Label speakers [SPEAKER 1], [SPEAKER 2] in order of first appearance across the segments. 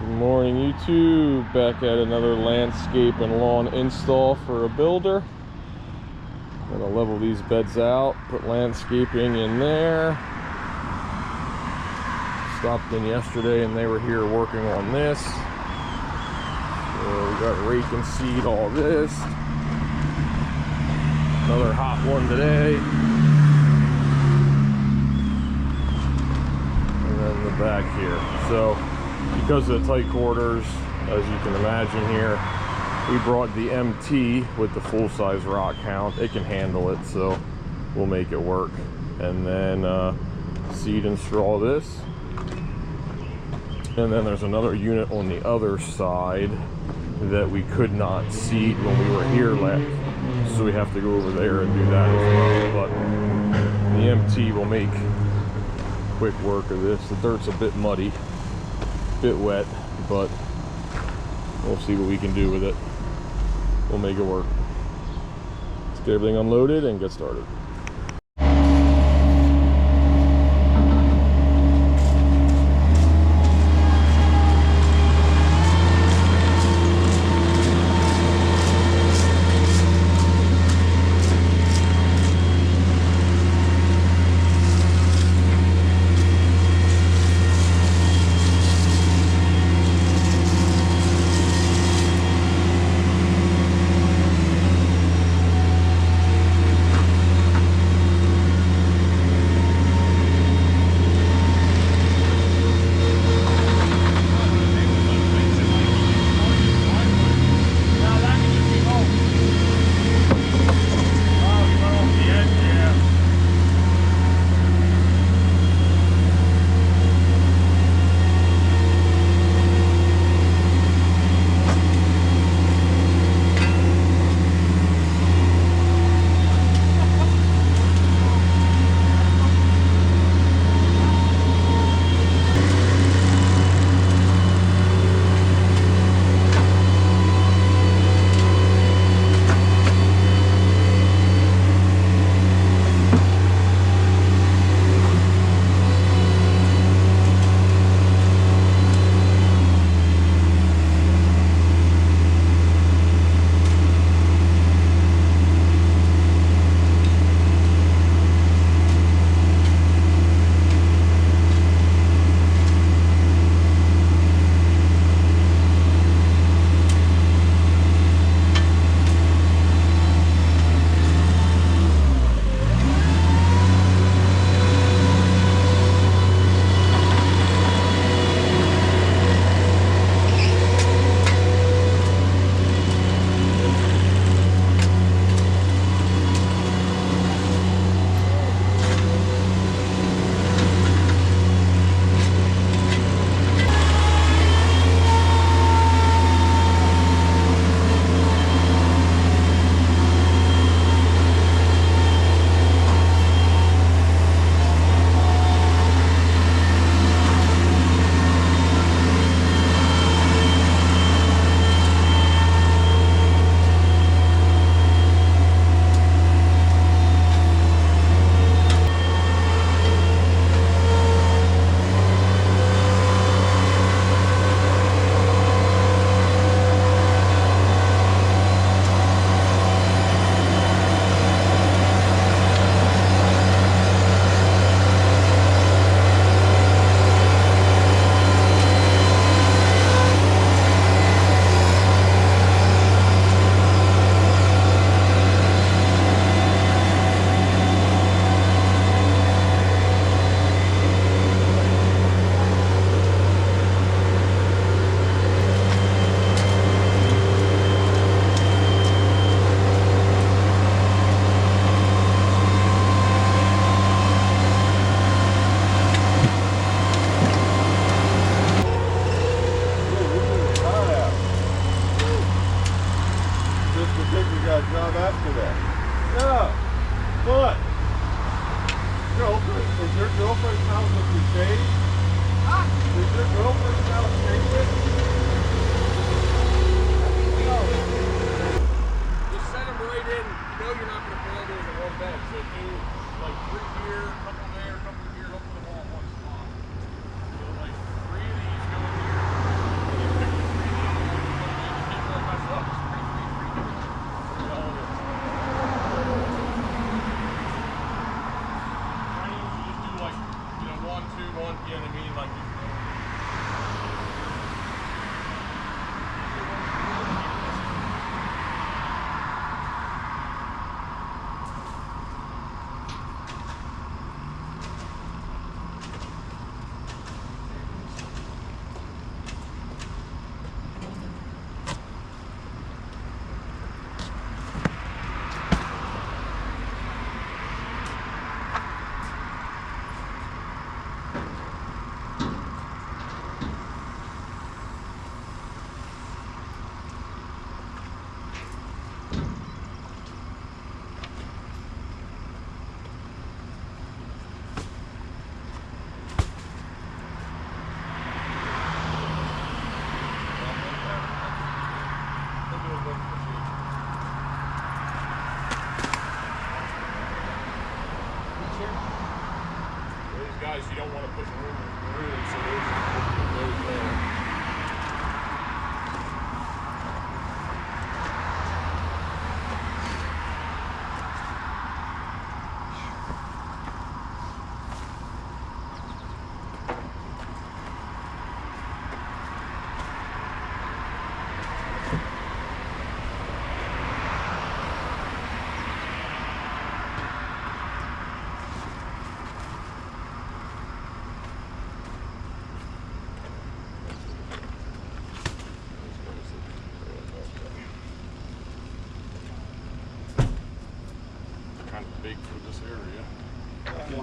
[SPEAKER 1] Good morning, YouTube. Back at another landscape and lawn install for a builder. Gonna level these beds out, put landscaping in there. Stopped in yesterday and they were here working on this. So we got rake and seed all this. Another hot one today. And then the back here. So because of the tight quarters, as you can imagine here, we brought the MT with the full-size rock hound. It can handle it, so we'll make it work. And then seed and straw this. And then there's another unit on the other side that we could not seed when we were here last, so we have to go over there and do that as well. But the MT will make quick work of this. The dirt's a bit muddy, bit wet, but we'll see what we can do with it. We'll make it work. Let's get everything unloaded and get started.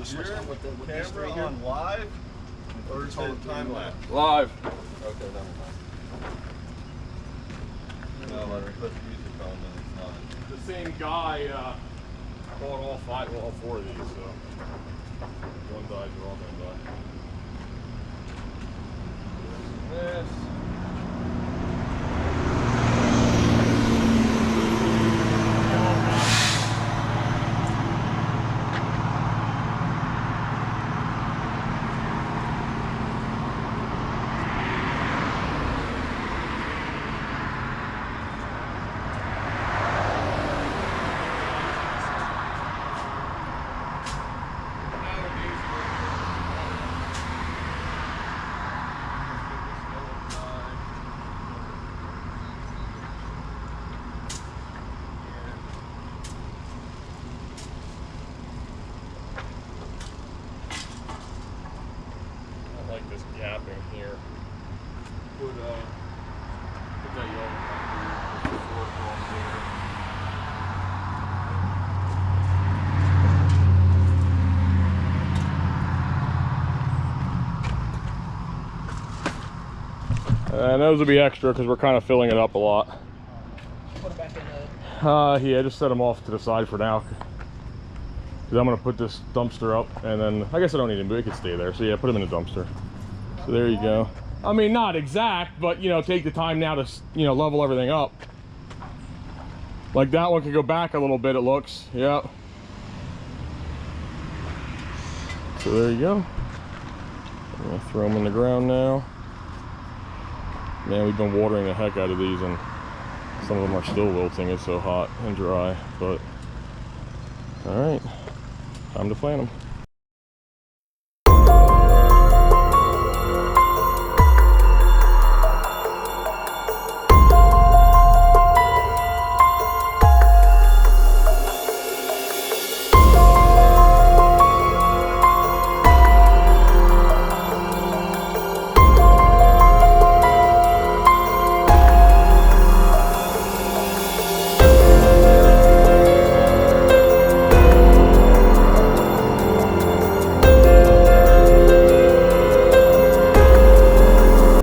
[SPEAKER 2] switched up with this
[SPEAKER 3] Camera
[SPEAKER 2] right here.
[SPEAKER 3] on live or is it time lapse?
[SPEAKER 1] Live.
[SPEAKER 3] Okay, never mind. No, when we put music on, then it's not.
[SPEAKER 1] The same guy bought all four of these, so one dies, we're all gonna die. This. Like this gap in here. Put that yellow concrete floor across there. And those will be extra because we're kind of filling it up a lot.
[SPEAKER 2] Put it back in
[SPEAKER 1] Yeah, just set them off to the side for now. Because I'm going to put this dumpster up, and then, I guess I don't need them, but it can stay there. So yeah, put them in the dumpster. So there you go. I mean, not exact, but, you know, take the time now to, you know, level everything up. Like that one could go back a little bit, it looks. Yeah. So there you go. I'm going to throw them in the ground now. Man, we've been watering the heck out of these, and some of them are still wilting. It's so hot and dry, but all right, time to plant them.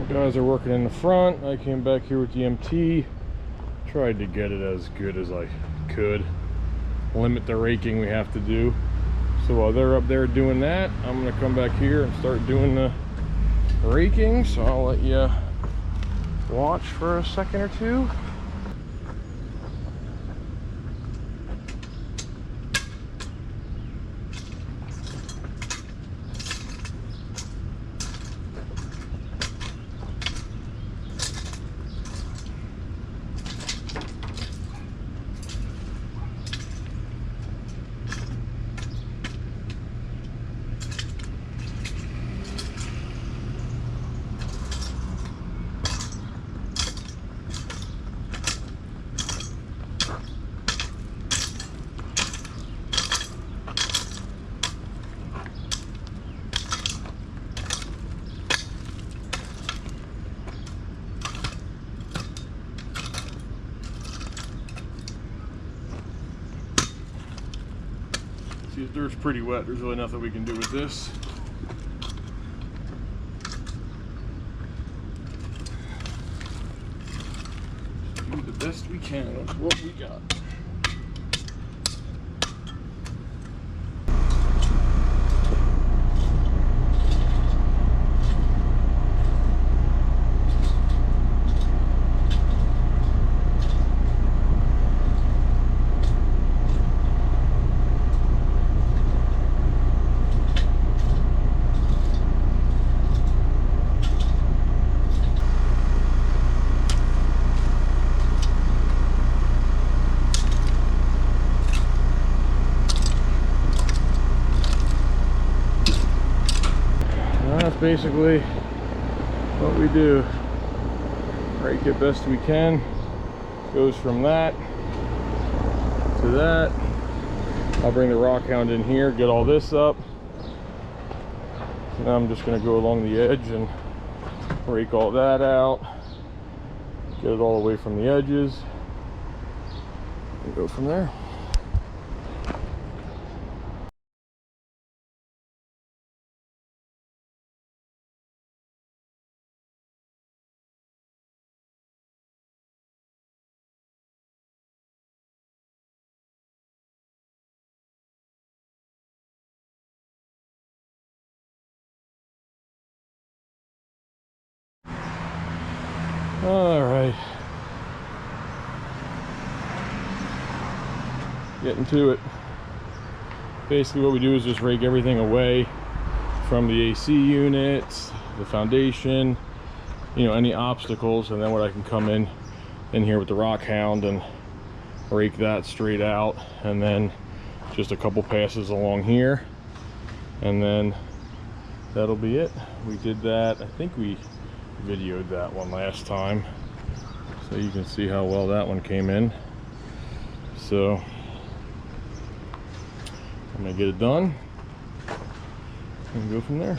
[SPEAKER 1] Guys are working in the front. I came back here with the MT, tried to get it as good as I could, limit the raking we have to do. So while they're up there doing that, I'm gonna come back here and start doing the raking. So I'll let you watch for a second or two. See, the dirt's pretty wet. There's really nothing we can do with this. Just do the best we can with what we got. That's basically what we do. Rake it best we can. Goes from that to that. I'll bring the rock hound in here, get all this up. Now I'm just going to go along the edge and rake all that out. Get it all away from the edges and go from there. All right. Getting to it. Basically what we do is just rake everything away from the AC units, the foundation, you know, any obstacles, and then what I can come in here with the rock hound and rake that straight out, and then just a couple passes along here, and then that'll be it. We did that, I think we videoed that one last time, so you can see how well that one came in. So I'm gonna get it done and go from there.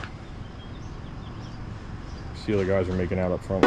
[SPEAKER 1] See how the guys are making out up front.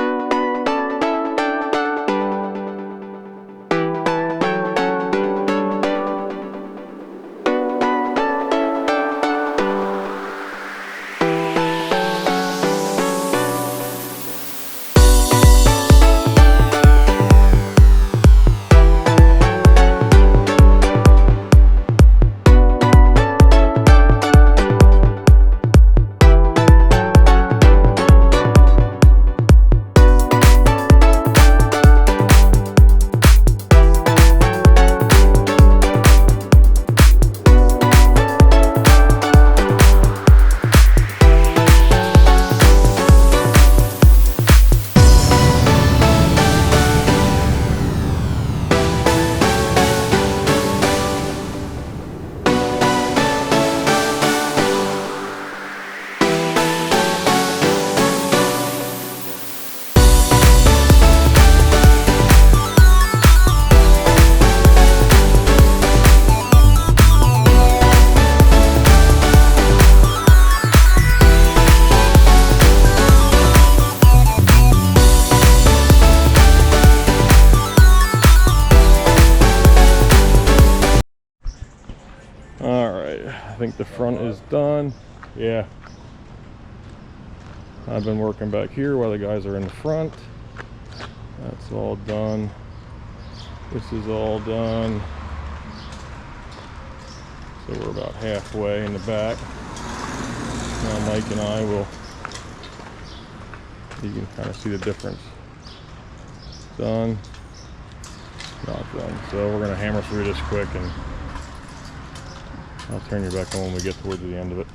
[SPEAKER 1] I think the front is done. Yeah, I've been working back here while the guys are in the front. That's all done. This is all done. So we're about halfway in the back. Now Mike and I will, you can kind of see the difference. Done, not done. So we're gonna hammer through this quick, and I'll turn you back on when we get towards the end of it.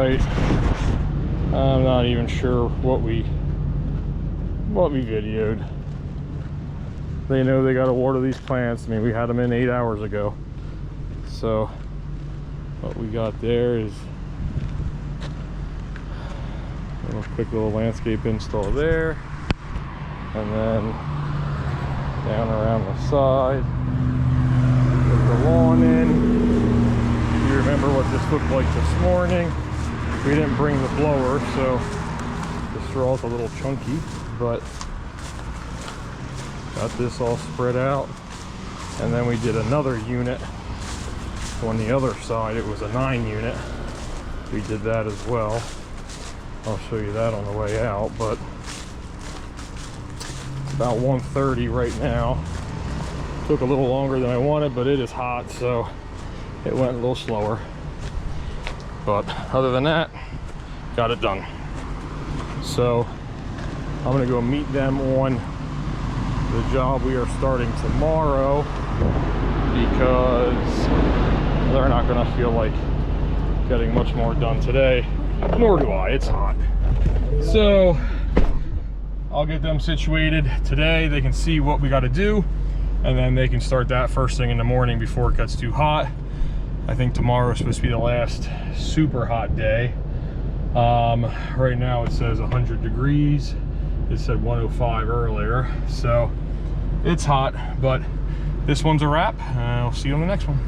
[SPEAKER 1] site. I'm not even sure what we videoed. They know they got to water these plants. I mean, we had them in 8 hours ago. So what we got there is a quick little landscape install there, and then down around the side, put the lawn in. You remember what this looked like this morning. We didn't bring the blower, so the straw's a little chunky, but got this all spread out. And then we did another unit on the other side. It was a 9 unit. We did that as well. I'll show you that on the way out, but it's about 1:30 right now. Took a little longer than I wanted, but it is hot, so it went a little slower. But other than that, got it done. So I'm gonna go meet them on the job we are starting tomorrow, because they're not gonna feel like getting much more done today, nor do I. It's hot. So I'll get them situated today. They can see what we got to do, and then they can start that first thing in the morning before it gets too hot. I think tomorrow is supposed to be the last super hot day. Right now it says 100 degrees. It said 105 earlier, so it's hot, but this one's a wrap. I'll see you on the next one.